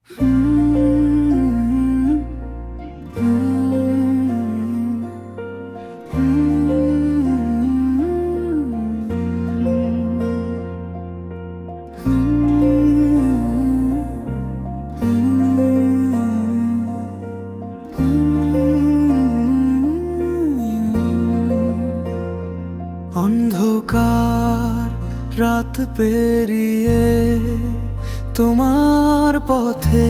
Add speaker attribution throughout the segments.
Speaker 1: অন্ধকার রাত পেরিয়ে তোমার পথে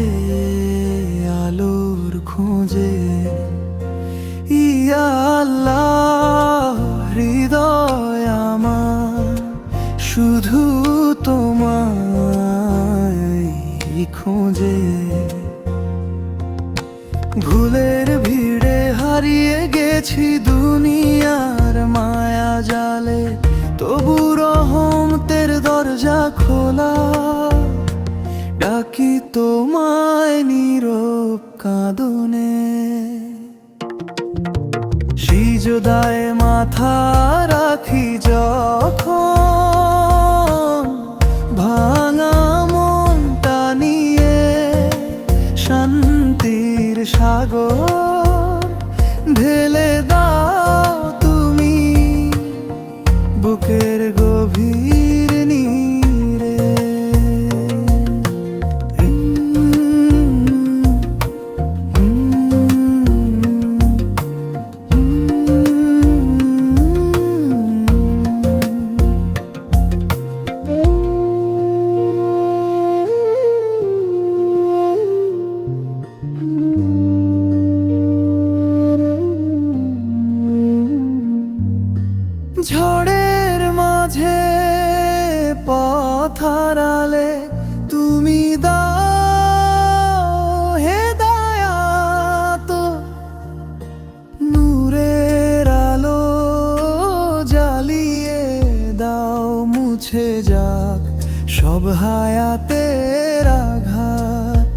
Speaker 1: আলোর খোঁজে ইয়া আল্লাহ, হৃদয় আমার শুধু তোমায় খোঁজে। ভুলের ভিড়ে হারিয়ে গেছি দুনিয়ার মায়া জালে, তবু রহমতের দরজা খোলা। ডাকি তোমায় নীরব কাঁদনে, সিজদায় মাথা রাখি যখন, ভাঙা মনটা নিয়ে শান্তির সাগর ঢেলে দাও তুমি বুকের গভীর নীরে। ঝড়ের মাঝে পথ হারালে তুমি দাও হেদায়াত, নূরের আলো জ্বালিয়ে দাও, মুছে যাক সব হায়াতের আঘাত।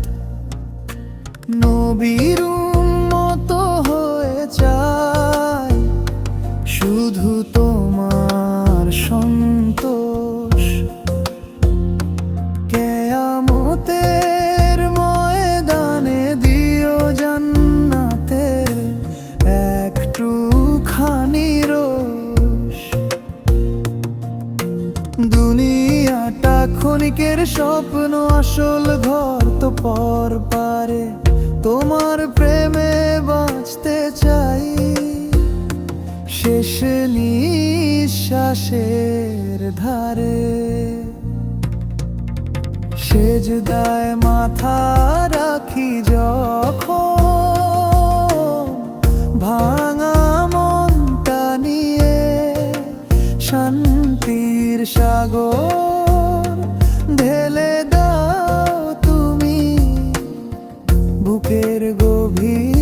Speaker 1: নবীর উম্মত হয়ে চাই শুধু তোমার সন্তোষ। কিয়ামতের ময়দানে দিও জান্নাতের একটুখানি রোষ। দুনিয়াটা ক্ষণিকের স্বপ্ন, আসল ঘর তো পর পারে। তোমার প্রেমে বাঁচতে চাই শেষ নিঃশ্বাসের ধারে। সেজদায় মাথা রাখি যখন, ভাঙা মনটা নিয়ে শান্তির সাগর ঢেলে দাও তুমি বুকের গভীর